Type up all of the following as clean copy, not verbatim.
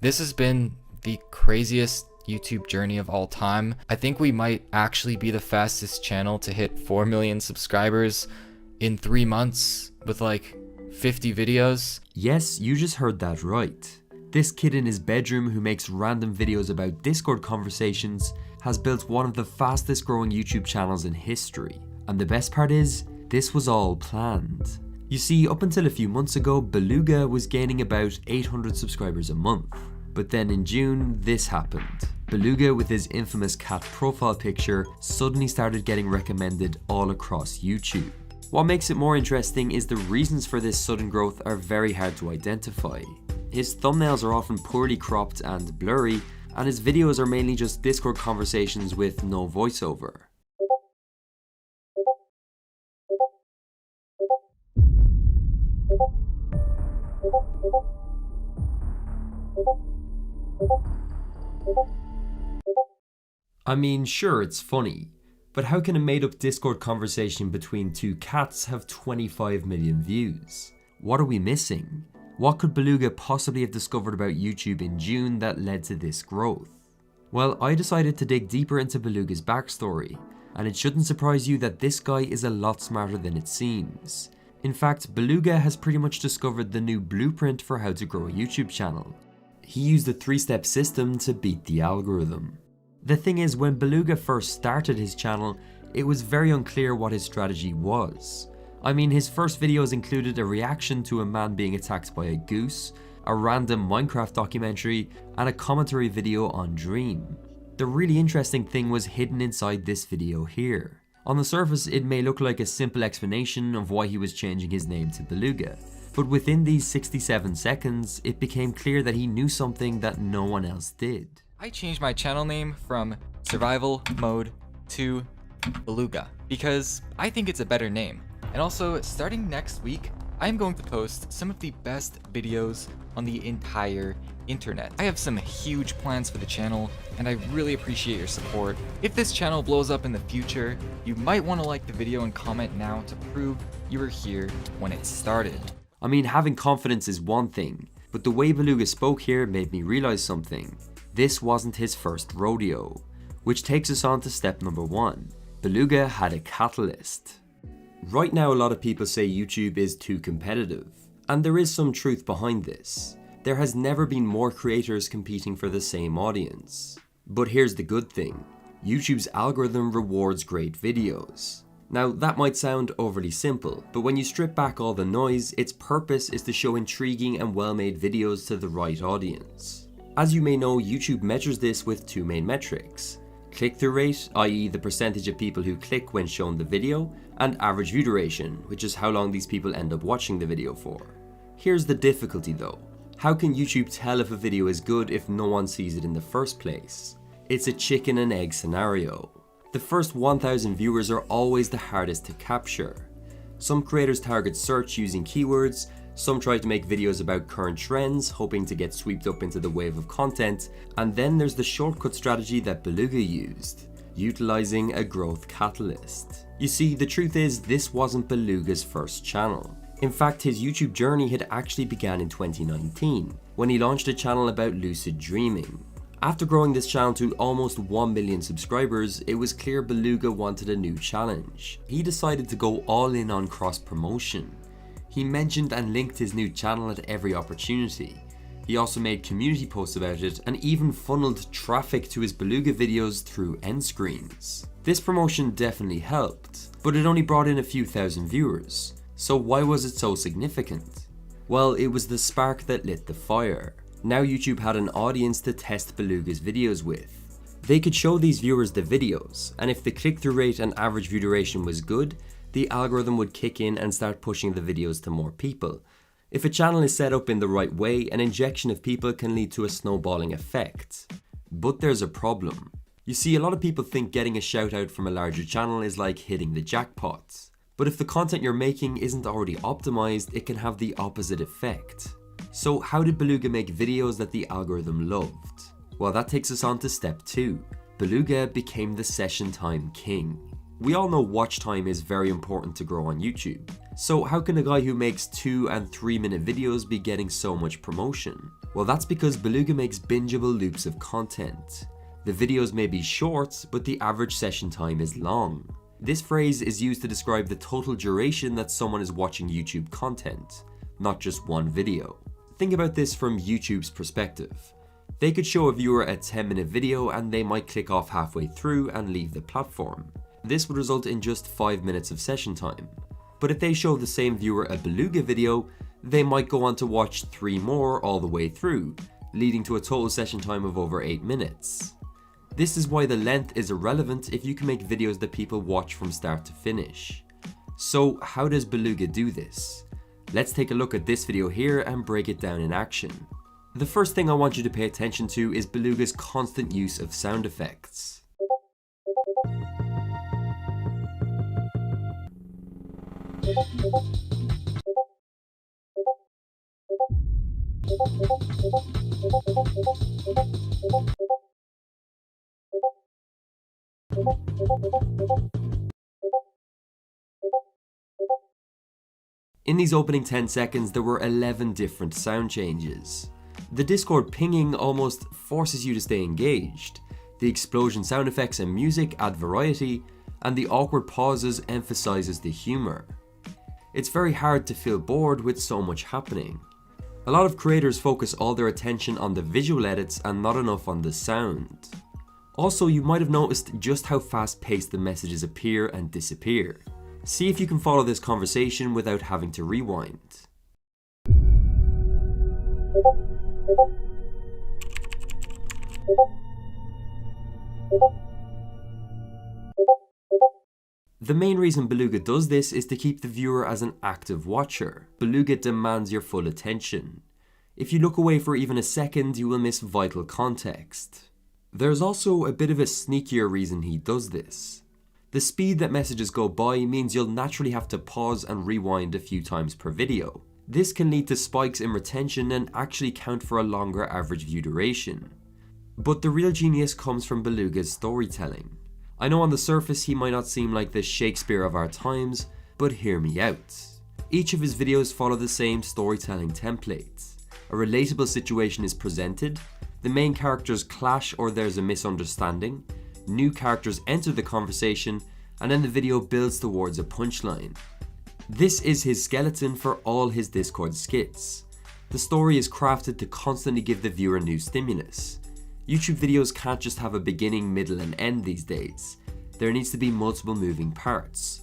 This has been the craziest YouTube journey of all time. I think we might actually be the fastest channel to hit 4 million subscribers in 3 months with like 50 videos. Yes, you just heard that right. This kid in his bedroom who makes random videos about Discord conversations has built one of the fastest growing YouTube channels in history. And the best part is, this was all planned. You see, up until a few months ago, Beluga was gaining about 800 subscribers a month. But then in June, this happened. Beluga, with his infamous cat profile picture, suddenly started getting recommended all across YouTube. What makes it more interesting is the reasons for this sudden growth are very hard to identify. His thumbnails are often poorly cropped and blurry, and his videos are mainly just Discord conversations with no voiceover. I mean, sure, it's funny, but how can a made-up Discord conversation between two cats have 25 million views? What are we missing? What could Beluga possibly have discovered about YouTube in June that led to this growth? Well, I decided to dig deeper into Beluga's backstory, and it shouldn't surprise you that this guy is a lot smarter than it seems. In fact, Beluga has pretty much discovered the new blueprint for how to grow a YouTube channel. He used a 3-step system to beat the algorithm. The thing is, when Beluga first started his channel, it was very unclear what his strategy was. I mean, his first videos included a reaction to a man being attacked by a goose, a random Minecraft documentary, and a commentary video on Dream. The really interesting thing was hidden inside this video here. On the surface, it may look like a simple explanation of why he was changing his name to Beluga, but within these 67 seconds, it became clear that he knew something that no one else did. I changed my channel name from Survival Mode to Beluga because I think it's a better name. And also, starting next week, I'm going to post some of the best videos on the entire internet. I have some huge plans for the channel, and I really appreciate your support. If this channel blows up in the future, you might want to like the video and comment now to prove you were here when it started. I mean, having confidence is one thing, but the way Beluga spoke here made me realize something. This wasn't his first rodeo. Which takes us on to step number 1. Beluga had a catalyst. Right now, a lot of people say YouTube is too competitive, and there is some truth behind this. There has never been more creators competing for the same audience. But here's the good thing. YouTube's algorithm rewards great videos. Now, that might sound overly simple, but when you strip back all the noise, its purpose is to show intriguing and well-made videos to the right audience. As you may know, YouTube measures this with 2 main metrics. Click-through rate, i.e. the percentage of people who click when shown the video, and average view duration, which is how long these people end up watching the video for. Here's the difficulty though. How can YouTube tell if a video is good if no one sees it in the first place? It's a chicken and egg scenario. The first 1,000 viewers are always the hardest to capture. Some creators target search using keywords, some try to make videos about current trends, hoping to get swept up into the wave of content, and then there's the shortcut strategy that Beluga used, utilizing a growth catalyst. You see, the truth is, this wasn't Beluga's first channel. In fact, his YouTube journey had actually began in 2019, when he launched a channel about lucid dreaming. After growing this channel to almost 1 million subscribers, it was clear Beluga wanted a new challenge. He decided to go all in on cross-promotion. He mentioned and linked his new channel at every opportunity. He also made community posts about it and even funneled traffic to his Beluga videos through end screens. This promotion definitely helped, but it only brought in a few thousand viewers. So why was it so significant? Well, it was the spark that lit the fire. Now YouTube had an audience to test Beluga's videos with. They could show these viewers the videos, and if the click-through rate and average view duration was good, the algorithm would kick in and start pushing the videos to more people. If a channel is set up in the right way, an injection of people can lead to a snowballing effect. But there's a problem. You see, a lot of people think getting a shout out from a larger channel is like hitting the jackpot. But if the content you're making isn't already optimized, it can have the opposite effect. So how did Beluga make videos that the algorithm loved? Well, that takes us on to step 2. Beluga became the session time king. We all know watch time is very important to grow on YouTube. So how can a guy who makes 2 and 3 minute videos be getting so much promotion? Well, that's because Beluga makes bingeable loops of content. The videos may be short, but the average session time is long. This phrase is used to describe the total duration that someone is watching YouTube content, not just one video. Think about this from YouTube's perspective. They could show a viewer a 10-minute video and they might click off halfway through and leave the platform. This would result in just 5 minutes of session time. But if they show the same viewer a Beluga video, they might go on to watch 3 more all the way through, leading to a total session time of over 8 minutes. This is why the length is irrelevant if you can make videos that people watch from start to finish. So how does Beluga do this? Let's take a look at this video here and break it down in action. The first thing I want you to pay attention to is Beluga's constant use of sound effects. In these opening 10 seconds, there were 11 different sound changes. The Discord pinging almost forces you to stay engaged. The explosion sound effects and music add variety, and the awkward pauses emphasizes the humor. It's very hard to feel bored with so much happening. A lot of creators focus all their attention on the visual edits and not enough on the sound. Also, you might have noticed just how fast-paced the messages appear and disappear. See if you can follow this conversation without having to rewind. The main reason Beluga does this is to keep the viewer as an active watcher. Beluga demands your full attention. If you look away for even a second, you will miss vital context. There's also a bit of a sneakier reason he does this. The speed that messages go by means you'll naturally have to pause and rewind a few times per video. This can lead to spikes in retention and actually count for a longer average view duration. But the real genius comes from Beluga's storytelling. I know on the surface he might not seem like the Shakespeare of our times, but hear me out. Each of his videos follow the same storytelling template. A relatable situation is presented, the main characters clash or there's a misunderstanding, new characters enter the conversation, and then the video builds towards a punchline. This is his skeleton for all his Discord skits. The story is crafted to constantly give the viewer new stimulus. YouTube videos can't just have a beginning, middle, and end these days. There needs to be multiple moving parts.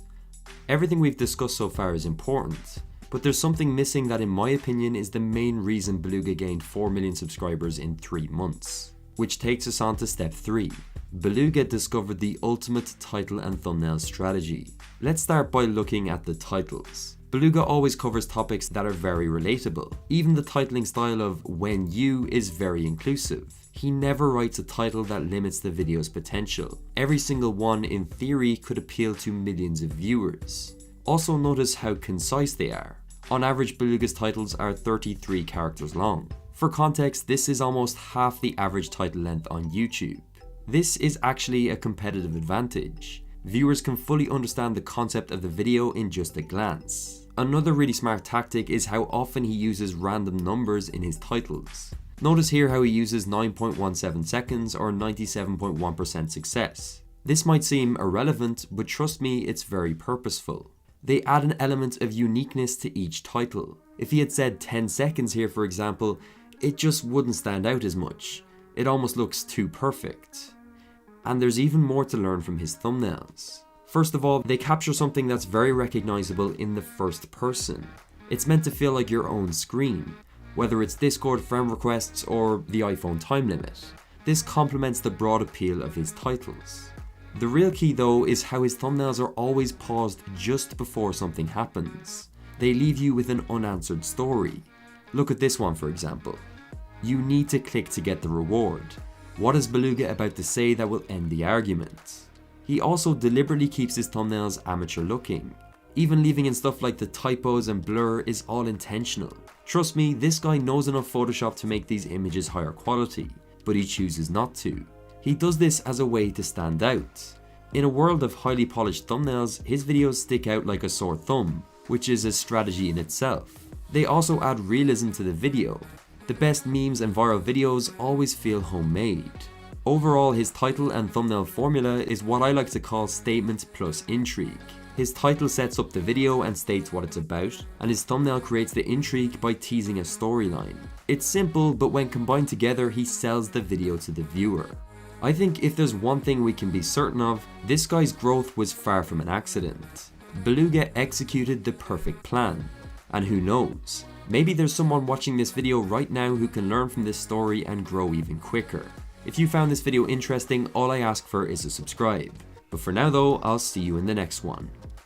Everything we've discussed so far is important, but there's something missing that in my opinion is the main reason Beluga gained 4 million subscribers in 3 months. Which takes us on to step 3. Beluga discovered the ultimate title and thumbnail strategy. Let's start by looking at the titles. Beluga always covers topics that are very relatable. Even the titling style of When You is very inclusive. He never writes a title that limits the video's potential. Every single one in theory could appeal to millions of viewers. Also notice how concise they are. On average, Beluga's titles are 33 characters long. For context, this is almost half the average title length on YouTube. This is actually a competitive advantage. Viewers can fully understand the concept of the video in just a glance. Another really smart tactic is how often he uses random numbers in his titles. Notice here how he uses 9.17 seconds or 97.1% success. This might seem irrelevant, but trust me, it's very purposeful. They add an element of uniqueness to each title. If he had said 10 seconds here, for example, it just wouldn't stand out as much. It almost looks too perfect. And there's even more to learn from his thumbnails. First of all, they capture something that's very recognizable in the first person. It's meant to feel like your own screen, whether it's Discord friend requests or the iPhone time limit. This complements the broad appeal of his titles. The real key though is how his thumbnails are always paused just before something happens. They leave you with an unanswered story. Look at this one for example. You need to click to get the reward. What is Beluga about to say that will end the argument? He also deliberately keeps his thumbnails amateur looking. Even leaving in stuff like the typos and blur is all intentional. Trust me, this guy knows enough Photoshop to make these images higher quality, but he chooses not to. He does this as a way to stand out. In a world of highly polished thumbnails, his videos stick out like a sore thumb, which is a strategy in itself. They also add realism to the video. The best memes and viral videos always feel homemade. Overall, his title and thumbnail formula is what I like to call statement plus intrigue. His title sets up the video and states what it's about, and his thumbnail creates the intrigue by teasing a storyline. It's simple, but when combined together, he sells the video to the viewer. I think if there's one thing we can be certain of, this guy's growth was far from an accident. Beluga executed the perfect plan. And who knows, maybe there's someone watching this video right now who can learn from this story and grow even quicker. If you found this video interesting, all I ask for is a subscribe. But for now though, I'll see you in the next one.